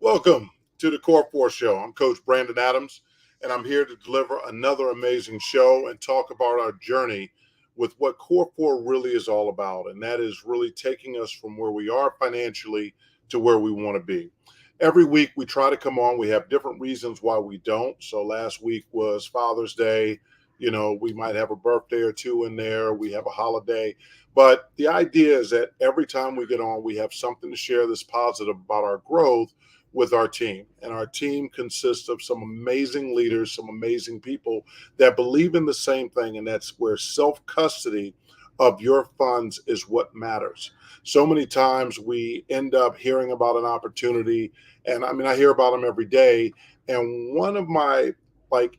Welcome to the Core 4 Show. I'm Coach Brandon Adams, and I'm here to deliver another amazing show and talk about our journey with what Core 4 really is all about, and that is really taking us from where we are financially to where we want to be. Every week we try to come on. We have different reasons why we don't. So last week was Father's Day. We might have a birthday or two in there. We have a holiday. But the idea is that every time we get on, we have something to share that's positive about our growth with our team. And our team consists of some amazing leaders, some amazing people that believe in the same thing, and that's where self-custody of your funds is what matters. So many times we end up hearing about an opportunity, and I hear about them every day. And one of my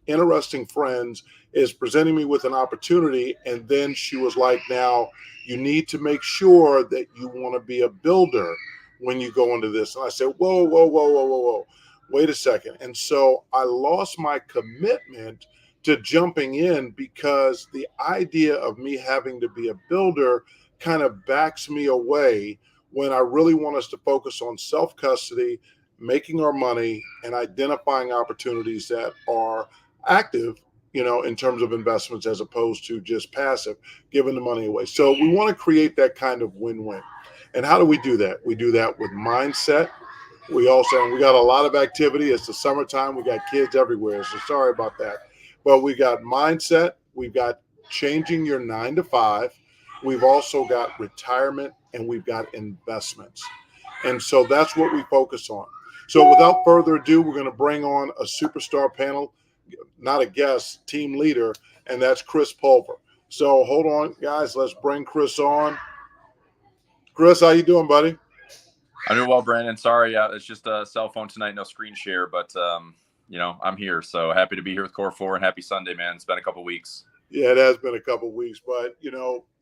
interesting friends is presenting me with an opportunity, and then she was like, now you need to make sure that you want to be a builder when you go into this. And I said, whoa, whoa, whoa, whoa, whoa, whoa, wait a second. And so I lost my commitment to jumping in because the idea of me having to be a builder kind of backs me away when I really want us to focus on self-custody, making our money, and identifying opportunities that are active, in terms of investments as opposed to just passive, giving the money away. So we want to create that kind of win-win. And how do we do that? We do that with mindset. We got a lot of activity. It's the summertime. We got kids everywhere. So sorry about that. But we got mindset. We've got changing your 9 to 5. We've also got retirement, and we've got investments. And so that's what we focus on. So without further ado, we're going to bring on a superstar panel, not a guest, team leader, and that's Chris Pulver. So hold on, guys. Let's bring Chris on. Chris, how you doing, buddy? I'm doing well, Brandon. Sorry, it's just a cell phone tonight, no screen share, but I'm here. So happy to be here with Core 4, and happy Sunday, man. It's been a couple weeks. Yeah, it has been a couple weeks, but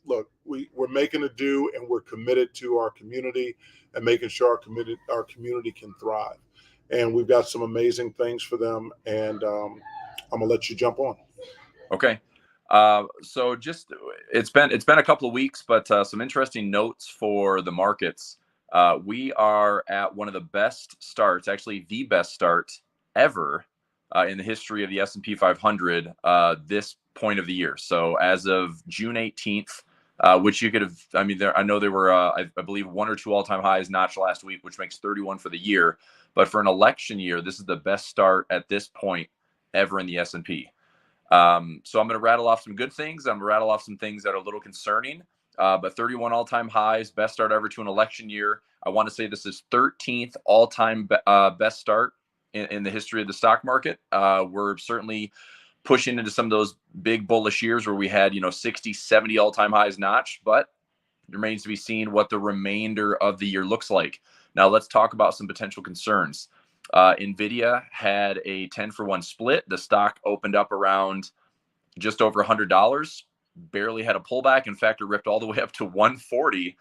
look, we're making a do, and we're committed to our community and making sure our community can thrive. And we've got some amazing things for them, and I'm gonna let you jump on. Okay. So just it's been a couple of weeks, but some interesting notes for the markets. We are at one of the best starts, actually the best start ever in the history of the S&P 500 this point of the year. So as of June 18th, which you could have, I know there were, I believe, one or two all-time highs notched last week, which makes 31 for the year. But for an election year, this is the best start at this point ever in the S&P. So I'm going to rattle off some good things. I'm going to rattle off some things that are a little concerning. But 31 all-time highs, best start ever to an election year. I want to say this is 13th all-time best start in the history of the stock market. We're certainly pushing into some of those big bullish years where we had, 60, 70 all-time highs notched, but it remains to be seen what the remainder of the year looks like. Now let's talk about some potential concerns. NVIDIA had a 10-for-1 split. The stock opened up around just over $100, barely had a pullback. In fact, it ripped all the way up to $140,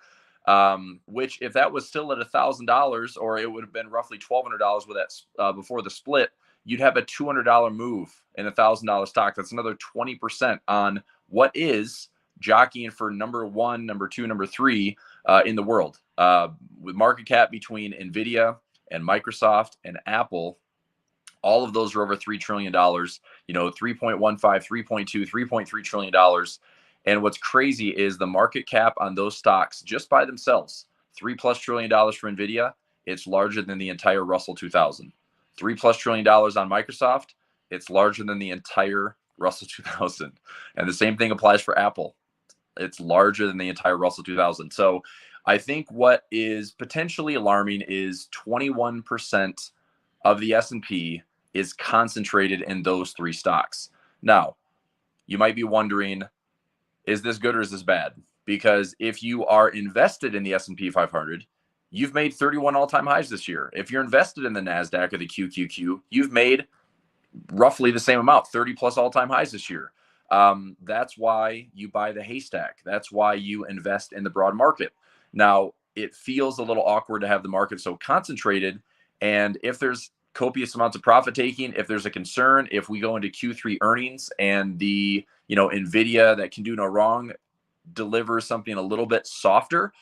which if that was still at $1,000, or it would have been roughly $1,200 with that before the split, you'd have a $200 move in $1,000 stock. That's another 20% on what is jockeying for number one, number two, number three in the world. With market cap between NVIDIA and Microsoft and Apple, all of those are over $3 trillion, 3.15, 3.2, $3.3 trillion. And what's crazy is the market cap on those stocks just by themselves, $3+ trillion for NVIDIA. It's larger than the entire Russell 2000. $3+ trillion on Microsoft. It's larger than the entire Russell 2000. And the same thing applies for Apple. It's larger than the entire Russell 2000. So I think what is potentially alarming is 21% of the S&P is concentrated in those three stocks. Now, you might be wondering, is this good or is this bad? Because if you are invested in the S&P 500, you've made 31 all-time highs this year. If you're invested in the NASDAQ or the QQQ, you've made roughly the same amount, 30+ all-time highs this year. That's why you buy the haystack. That's why you invest in the broad market. Now, it feels a little awkward to have the market so concentrated. And if there's copious amounts of profit taking, if there's a concern, if we go into Q3 earnings and the, NVIDIA that can do no wrong delivers something a little bit softer,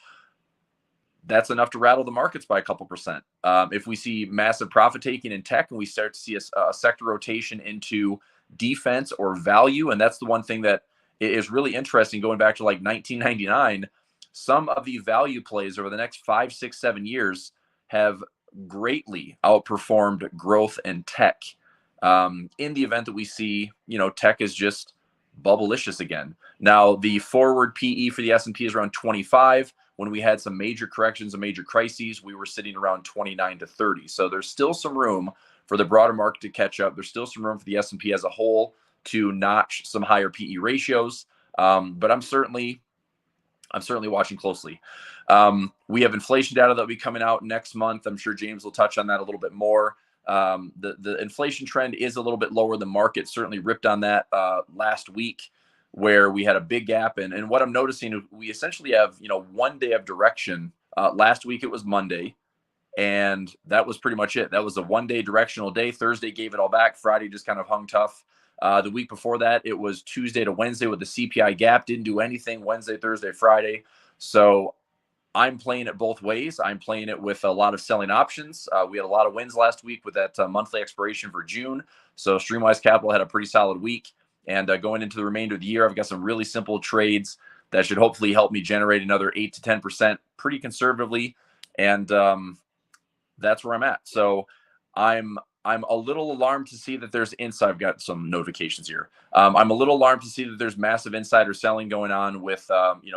that's enough to rattle the markets by a couple percent. If we see massive profit taking in tech and we start to see a sector rotation into defense or value, and that's the one thing that is really interesting going back to like 1999, some of the value plays over the next 5, 6, 7 years have greatly outperformed growth and tech. In the event that we see, tech is just bubblicious again. Now, the forward PE for the S&P is around 25. When we had some major corrections and major crises, we were sitting around 29 to 30. So there's still some room for the broader market to catch up. There's still some room for the S&P as a whole to notch some higher PE ratios. But I'm certainly watching closely. We have inflation data that will be coming out next month. I'm sure James will touch on that a little bit more. The inflation trend is a little bit lower. The market certainly ripped on that last week, where we had a big gap. And what I'm noticing, we essentially have 1 day of direction. Last week it was Monday, and that was pretty much it. That was a 1 day directional day. Thursday gave it all back. Friday just kind of hung tough. The week before that, it was Tuesday to Wednesday with the CPI gap. Didn't do anything Wednesday, Thursday, Friday. So I'm playing it both ways. I'm playing it with a lot of selling options. We had a lot of wins last week with that monthly expiration for June. So Streamwise Capital had a pretty solid week. And going into the remainder of the year, I've got some really simple trades that should hopefully help me generate another 8 to 10% pretty conservatively. And that's where I'm at. So I'm a little alarmed to see that there's inside. I've got some notifications here. I'm a little alarmed to see that there's massive insider selling going on with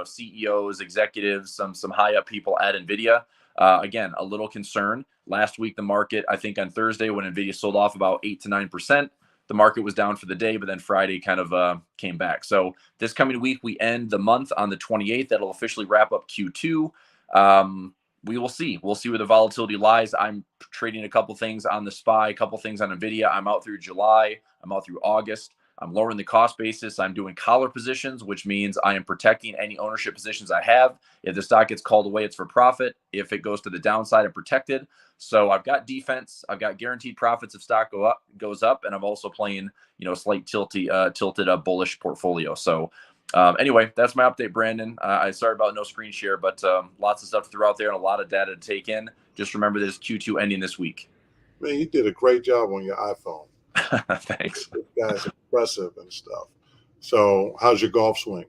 CEOs, executives, some high up people at NVIDIA. Again, a little concern. Last week, the market, I think on Thursday when NVIDIA sold off about 8 to 9%, the market was down for the day, but then Friday kind of came back. So this coming week, we end the month on the 28th. That'll officially wrap up Q2. We will see. We'll see where the volatility lies. I'm trading a couple things on the SPY, a couple things on NVIDIA. I'm out through July. I'm out through August. I'm lowering the cost basis. I'm doing collar positions, which means I am protecting any ownership positions I have. If the stock gets called away, it's for profit. If it goes to the downside, I'm protected. So I've got defense. I've got guaranteed profits if stock goes up, and I'm also playing, slight tilted bullish portfolio. So anyway, that's my update, Brandon. I sorry about no screen share, but lots of stuff throughout there and a lot of data to take in. Just remember this Q2 ending this week. Man, you did a great job on your iPhone. Thanks. This guy's impressive and stuff. So how's your golf swing?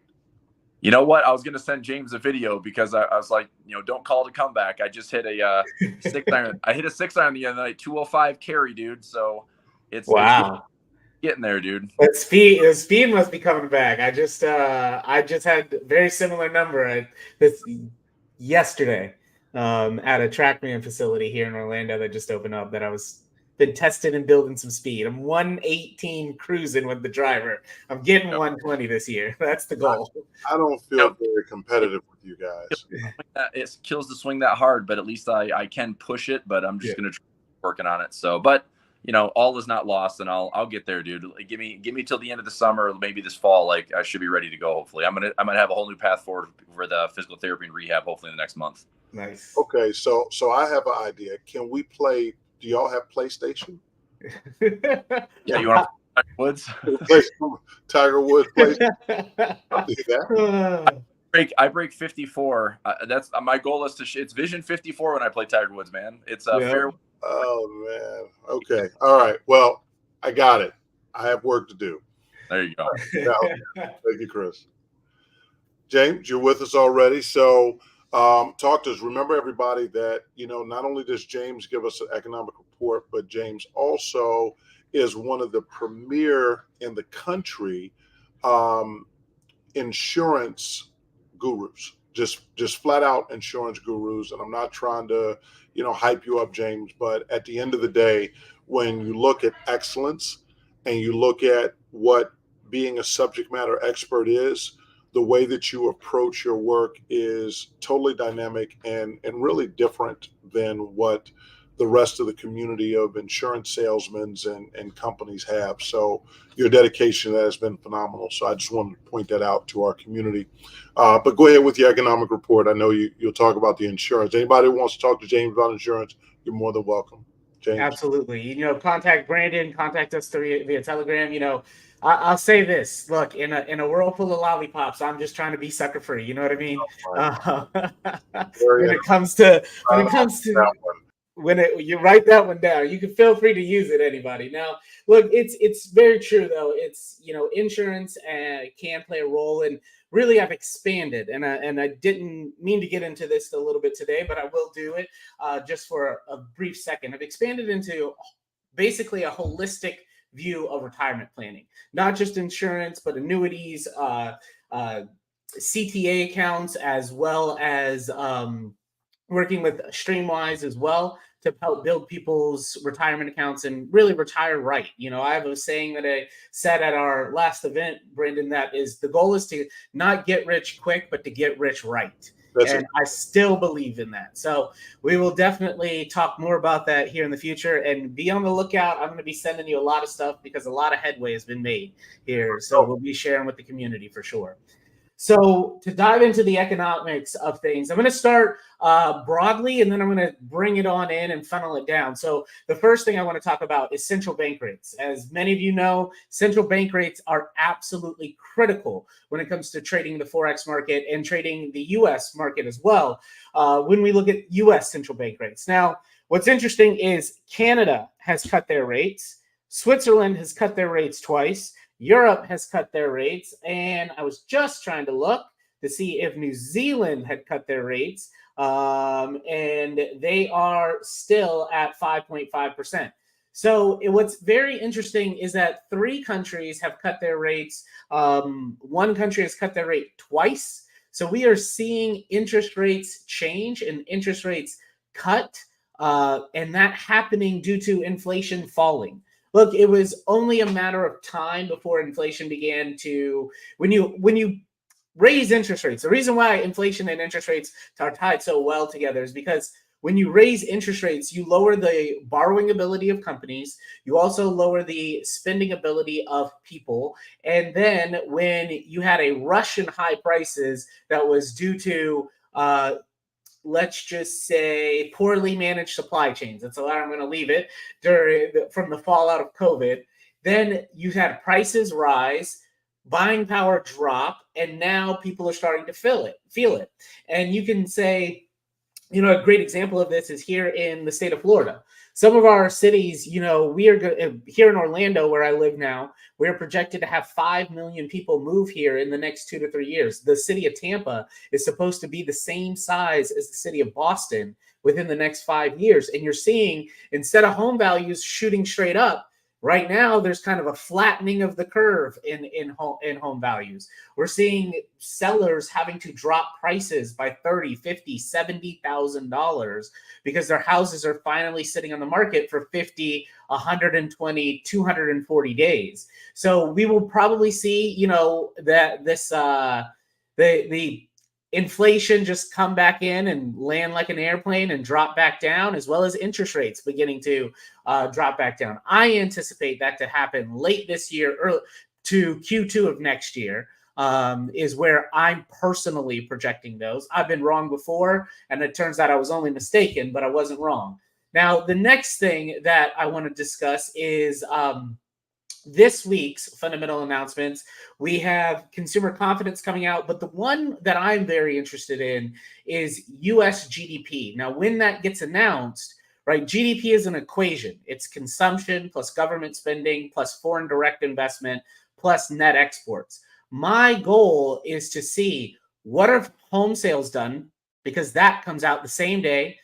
You know what? I was going to send James a video because I was like, don't call to come back. I just hit a 6 iron. I hit a 6 iron the other night, 205 carry, dude. So it's getting there, dude. But speed must be coming back. I just had a very similar number yesterday at a TrackMan facility here in Orlando that just opened up that I was been tested and building some speed. I'm 118 cruising with the driver. I'm getting 120 this year. That's the goal. I don't feel very competitive with you guys. It kills to swing that hard, but at least I can push it, but I'm just going to try working on it. So, but all is not lost, and I'll get there, dude. Give me till the end of the summer, or maybe this fall. Like I should be ready to go. Hopefully, I'm gonna have a whole new path forward for the physical therapy and rehab. Hopefully, in the next month. Nice. Okay, so I have an idea. Can we play? Do y'all have PlayStation? Yeah, you want to play Tiger Woods? Tiger Woods PlayStation. I'll do that. I break 54. That's my goal is it's Vision 54 when I play Tiger Woods, man. It's a fair. Oh man. Okay. All right. Well, I got it. I have work to do. There you go. Thank you, Chris. James, you're with us already. So talk to us. Remember, everybody, that not only does James give us an economic report, but James also is one of the premier in the country insurance gurus. Just flat out insurance gurus. And I'm not trying to hype you up, James, but at the end of the day, when you look at excellence and you look at what being a subject matter expert is, the way that you approach your work is totally dynamic and really different than what the rest of the community of insurance salesmen and companies have. So your dedication to that has been phenomenal. So I just wanted to point that out to our community. But go ahead with your economic report. I know you'll talk about the insurance. Anybody who wants to talk to James about insurance, you're more than welcome. James. Absolutely. Contact Brandon, contact us via Telegram. I'll say this. Look, in a world full of lollipops, I'm just trying to be sucker free. You know what I mean? Very When it comes to interesting. That one. you write that one down, you can feel free to use it. Anybody. Now, look, it's very true though. It's insurance can play a role, and really I've expanded, and I didn't mean to get into this a little bit today, but I will do it just for a brief second. I've expanded into basically a holistic view of retirement planning, not just insurance, but annuities, CTA accounts, as well as working with Streamwise as well to help build people's retirement accounts and really retire right. I have a saying that I said at our last event, Brendan, that is the goal is to not get rich quick, but to get rich right. And I still believe in that. So we will definitely talk more about that here in the future, and be on the lookout. I'm going to be sending you a lot of stuff because a lot of headway has been made here. So we'll be sharing with the community for sure. So to dive into the economics of things, I'm going to start broadly, and then I'm going to bring it on in and funnel it down. So the first thing I want to talk about is central bank rates. As many of you know, central bank rates are absolutely critical when it comes to trading the Forex market and trading the U.S. market as well. When we look at U.S. central bank rates. Now, what's interesting is Canada has cut their rates. Switzerland has cut their rates twice. Europe has cut their rates, and I was just trying to look to see if New Zealand had cut their rates, and they are still at 5.5%. So what's very interesting is that 3 countries have cut their rates. One country has cut their rate twice. So we are seeing interest rates change and interest rates cut, and that happening due to inflation falling. Look, it was only a matter of time before inflation began to, when you raise interest rates, the reason why inflation and interest rates are tied so well together is because when you raise interest rates, you lower the borrowing ability of companies. You also lower the spending ability of people. And then when you had a rush in high prices that was due to let's just say poorly managed supply chains. That's where I'm going to leave it from the fallout of COVID. Then you had prices rise, buying power drop, and now people are starting to feel it. And you can say, a great example of this is here in the state of Florida. Some of our cities, we are here in Orlando, where I live now, we're projected to have 5 million people move here in the next 2 to 3 years. The city of Tampa is supposed to be the same size as the city of Boston within the next 5 years. And you're seeing, instead of home values shooting straight up, right now there's kind of a flattening of the curve in home values. We're seeing sellers having to drop prices by $30,000, $50,000, $70,000 because their houses are finally sitting on the market for 50, 120, 240 days. So we will probably see, that this the inflation just come back in and land like an airplane and drop back down, as well as interest rates beginning to drop back down. I anticipate that to happen late this year, early to Q2 of next year, is where I'm personally projecting those. I've been wrong before, and it turns out I was only mistaken, but I wasn't wrong. Now, the next thing that I want to discuss is this week's fundamental announcements. We have consumer confidence coming out, but the one that I'm very interested in is US GDP. Now, when that gets announced, right, GDP is an equation. It's consumption plus government spending plus foreign direct investment plus net exports. My goal is to see what are home sales done, because that comes out the same day,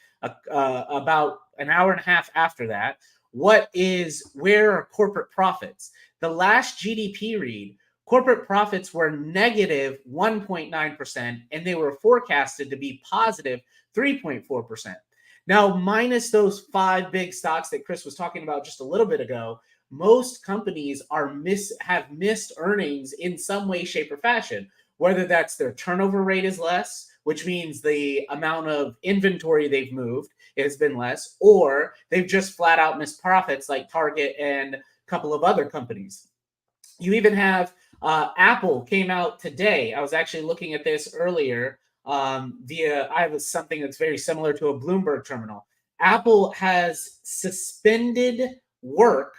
about an hour and a half after that. Where are corporate profits? The last GDP read, corporate profits were negative 1.9%, and they were forecasted to be positive 3.4%. Now, minus those 5 big stocks that Chris was talking about just a little bit ago, most companies have missed earnings in some way, shape, or fashion, whether that's their turnover rate is less, which means the amount of inventory they've moved has been less, or they've just flat out missed profits like Target and a couple of other companies. You even have Apple came out today. I was actually looking at this earlier I have something that's very similar to a Bloomberg terminal. Apple has suspended work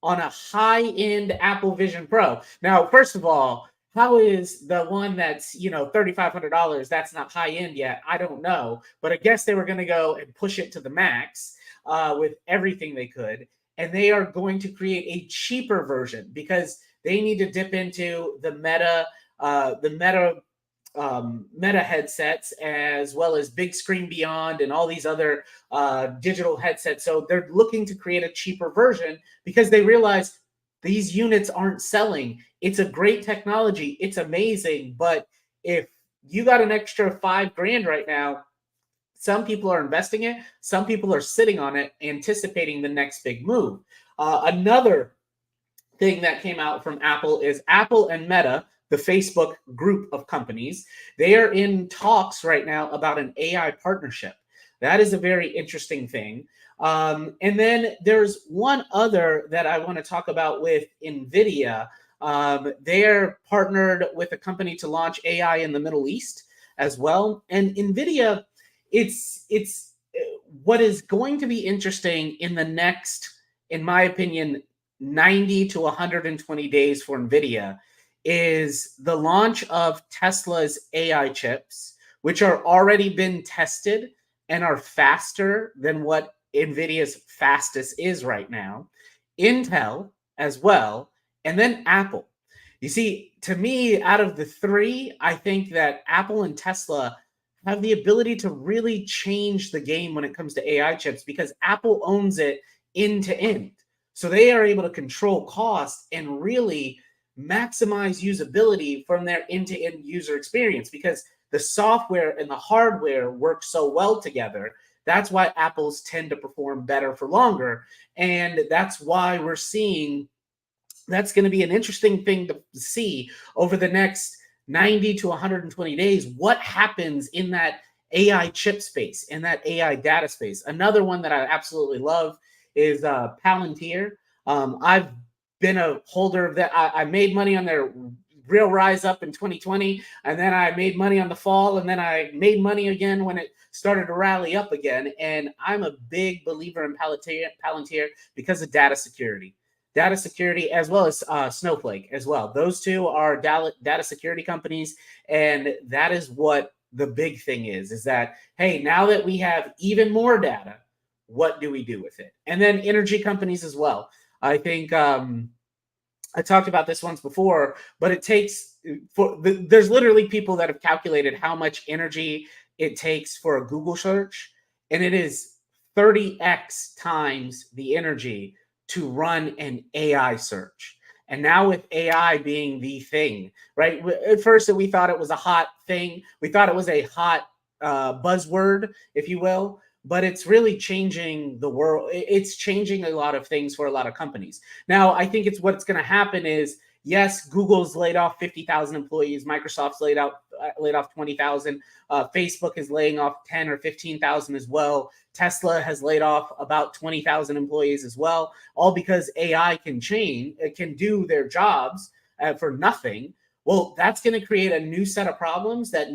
on a high-end Apple Vision Pro. Now, first of all, how is the one that's, $3,500, that's not high-end yet? I don't know. But I guess they were going to go and push it to the max with everything they could. And they are going to create a cheaper version because they need to dip into the Meta headsets, as well as Big Screen Beyond and all these other digital headsets. So they're looking to create a cheaper version because they realize these units aren't selling. It's a great technology. It's amazing. But if you got an extra $5,000 right now, some people are investing it. Some people are sitting on it, anticipating the next big move. Another thing that came out from Apple is Apple and Meta, the Facebook group of companies, they are in talks right now about an AI partnership. That is a very interesting thing. And then there's one other that I want to talk about with NVIDIA. They're partnered with a company to launch AI in the Middle East as well. And NVIDIA, it's what is going to be interesting in the next, in my opinion, 90 to 120 days for NVIDIA is the launch of Tesla's AI chips, which are already been tested and are faster than what NVIDIA's fastest is right now, Intel as well, and then Apple. You see, to me, out of the three, I think that Apple and Tesla have the ability to really change the game when it comes to AI chips because Apple owns it end to end. So they are able to control cost and really maximize usability from their end-to-end user experience because the software and the hardware work so well together. That's why Apples tend to perform better for longer. And that's why we're seeing that's going to be an interesting thing to see over the next 90 to 120 days. What happens in that AI chip space, in that AI data space? Another one that I absolutely love is Palantir. I've been a holder of that. I made money on their real rise up in 2020, and then I made money on the fall, and then I made money again when it started to rally up again. And I'm a big believer in Palantir because of data security as well as Snowflake as well. Those two are data security companies, and that is what the big thing is that, hey, now that we have even more data, what do we do with it? And then energy companies as well. I think I talked about this once before, but it takes there's literally people that have calculated how much energy it takes for a Google search, and it is 30x times the energy to run an AI search. And now with AI being the thing, right? At first, we thought it was a hot thing. We thought it was a hot buzzword, if you will. But it's really changing the world. It's changing a lot of things for a lot of companies. Now, I think what's going to happen is, yes, Google's laid off 50,000 employees. Microsoft's laid off 20,000. Facebook is laying off 10 or 15,000 as well. Tesla has laid off about 20,000 employees as well, all because AI can do their jobs for nothing. Well, that's going to create a new set of problems that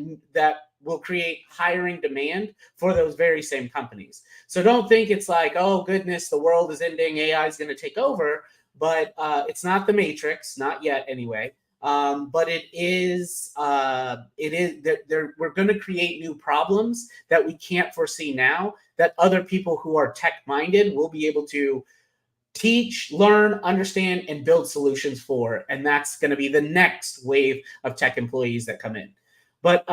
will create hiring demand for those very same companies. So don't think it's like, oh goodness, the world is ending, AI is going to take over. But it's not the Matrix, not yet anyway. But it is. We're going to create new problems that we can't foresee now. That other people who are tech-minded will be able to teach, learn, understand, and build solutions for. And that's going to be the next wave of tech employees that come in. But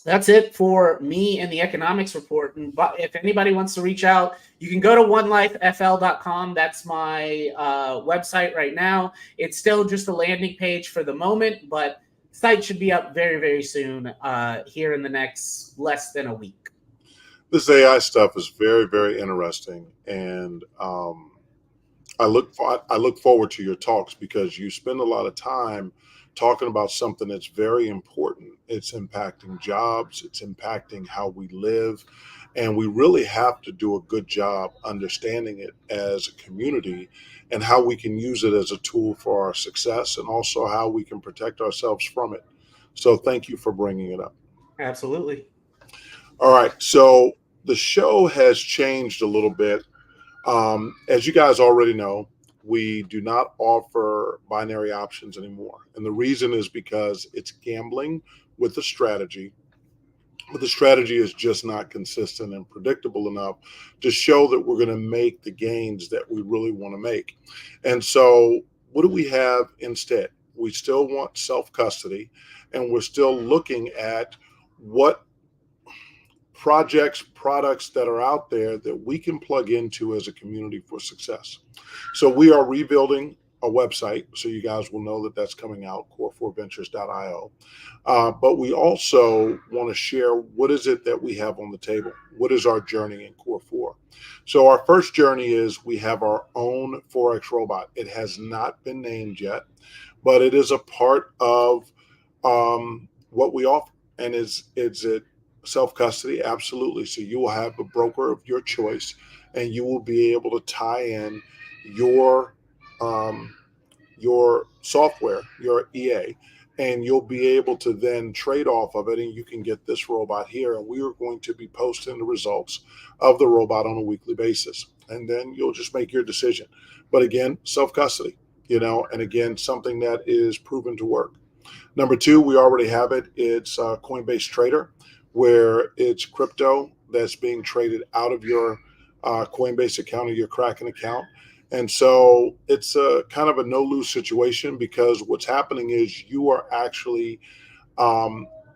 that's it for me and the economics report. And if anybody wants to reach out, you can go to onelifefl.com. That's my website right now. It's still just a landing page for the moment, but the site should be up very, very soon here in the next less than a week. This AI stuff is very, very interesting. And I look forward to your talks because you spend a lot of time talking about something that's very important. It's impacting jobs, it's impacting how we live, and we really have to do a good job understanding it as a community and how we can use it as a tool for our success and also how we can protect ourselves from it. So thank you for bringing it up. Absolutely. All right, so the show has changed a little bit. As you guys already know, we do not offer binary options anymore. And the reason is because it's gambling with the strategy, but the strategy is just not consistent and predictable enough to show that we're going to make the gains that we really want to make. And so, what do we have instead? We still want self custody, and we're still looking at what products that are out there that we can plug into as a community for success. So we are rebuilding a website, so you guys will know that that's coming out, core4ventures.io. But we also want to share what is it that we have on the table. What is our journey in Core 4? So our first journey is we have our own Forex robot. It has not been named yet, but it is a part of what we offer. And is it self-custody? Absolutely. So you will have a broker of your choice, and you will be able to tie in your software, your EA, and you'll be able to then trade off of it, and you can get this robot here. And we are going to be posting the results of the robot on a weekly basis, and then you'll just make your decision. But again, self-custody, and again, something that is proven to work. Number two, we already have it. It's Coinbase Trader, where it's crypto that's being traded out of your Coinbase account or your Kraken account. And so it's a kind of a no-lose situation, because what's happening is you are actually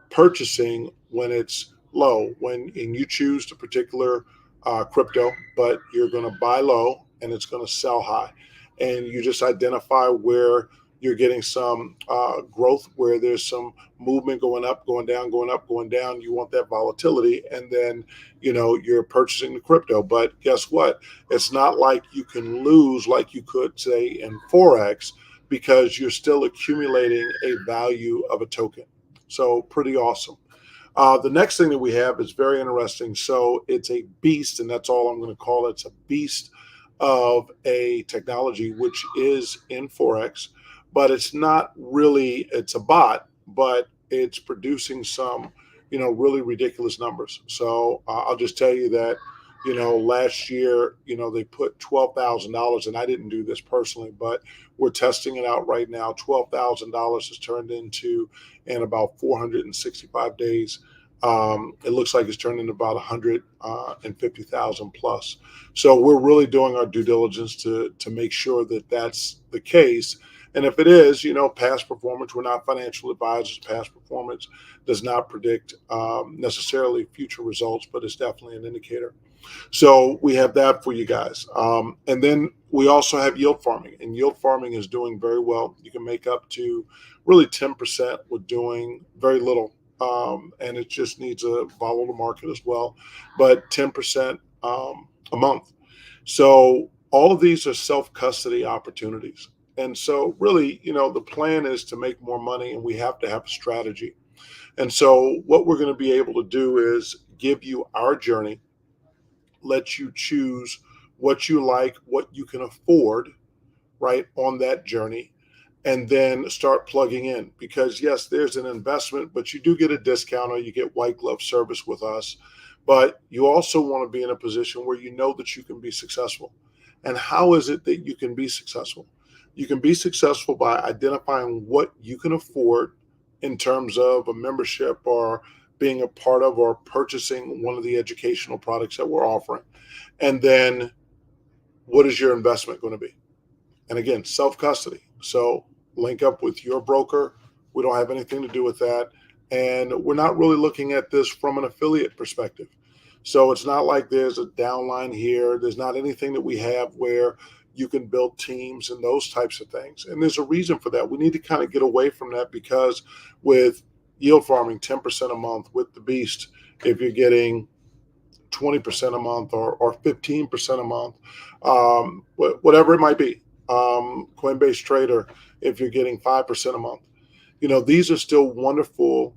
purchasing when it's low, and you choose the particular crypto, but you're going to buy low and it's going to sell high. And you just identify where you're getting some growth, where there's some movement going up, going down, going up, going down. You want that volatility, and then you're purchasing the crypto. But guess what? It's not like you can lose like you could say in Forex, because you're still accumulating a value of a token. So pretty awesome. The next thing that we have is very interesting. So it's a beast, and that's all I'm going to call it. It's a beast of a technology which is in Forex, but it's not really, it's a bot, but it's producing some, really ridiculous numbers. So I'll just tell you that, last year, they put $12,000, and I didn't do this personally, but we're testing it out right now. $12,000 has turned into, in about 465 days. It looks like it's turned into about 150,000 plus. So we're really doing our due diligence to make sure that that's the case. And if it is, past performance, we're not financial advisors. Past performance does not predict necessarily future results, but it's definitely an indicator. So we have that for you guys. And then we also have yield farming, and yield farming is doing very well. You can make up to really 10% with doing very little. And it just needs to follow the market as well, but 10% a month. So all of these are self-custody opportunities. And so really, the plan is to make more money, and we have to have a strategy. And so what we're going to be able to do is give you our journey, let you choose what you like, what you can afford, right, on that journey, and then start plugging in. Because yes, there's an investment, but you do get a discount, or you get white glove service with us. But you also want to be in a position where you know that you can be successful. And how is it that you can be successful? You can be successful by identifying what you can afford in terms of a membership, or being a part of, or purchasing one of the educational products that we're offering. And then what is your investment going to be? And again, self-custody. So link up with your broker. We don't have anything to do with that. And we're not really looking at this from an affiliate perspective. So it's not like there's a downline here. There's not anything that we have where you can build teams and those types of things. And there's a reason for that. We need to kind of get away from that, because with yield farming, 10% a month, with the beast, if you're getting 20% a month, or 15% a month, whatever it might be, Coinbase Trader, if you're getting 5% a month, these are still wonderful,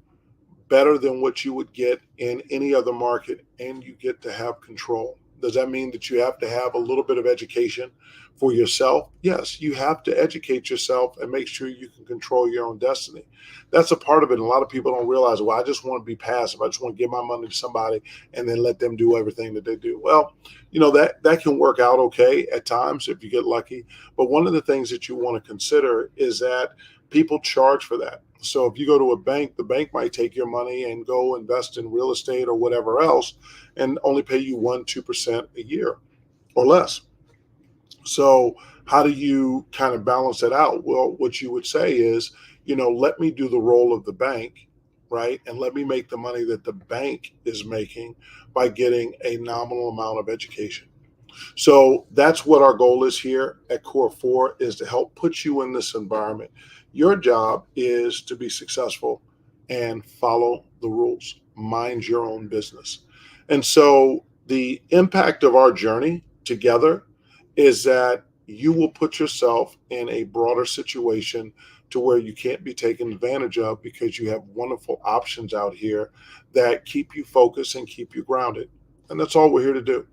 better than what you would get in any other market, and you get to have control. Does that mean that you have to have a little bit of education for yourself? Yes, you have to educate yourself and make sure you can control your own destiny. That's a part of it. And a lot of people don't realize, well, I just want to be passive. I just want to give my money to somebody and then let them do everything that they do. Well, that can work out okay at times if you get lucky. But one of the things that you want to consider is that people charge for that. So if you go to a bank, the bank might take your money and go invest in real estate or whatever else and only pay you 1-2% a year or less. So how do you kind of balance it out? Well, what you would say is, let me do the role of the bank, right? And let me make the money that the bank is making by getting a nominal amount of education. So that's what our goal is here at Core 4, is to help put you in this environment. Your job is to be successful and follow the rules, mind your own business. And so the impact of our journey together is that you will put yourself in a broader situation to where you can't be taken advantage of, because you have wonderful options out here that keep you focused and keep you grounded. And that's all we're here to do.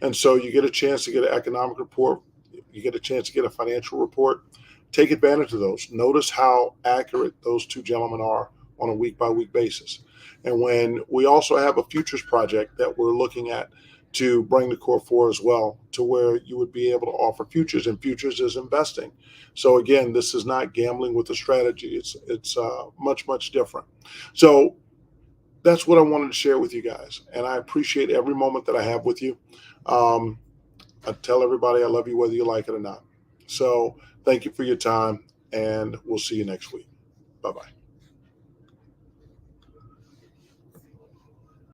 And so you get a chance to get an economic report, you get a chance to get a financial report. Take advantage of those. Notice how accurate those two gentlemen are on a week by week basis. And when we also have a futures project that we're looking at to bring to Core 4 as well, to where you would be able to offer futures, and futures is investing. So again, this is not gambling with a strategy. It's much different. So that's what I wanted to share with you guys. And I appreciate every moment that I have with you. I tell everybody I love you whether you like it or not. So thank you for your time, and we'll see you next week. Bye-bye.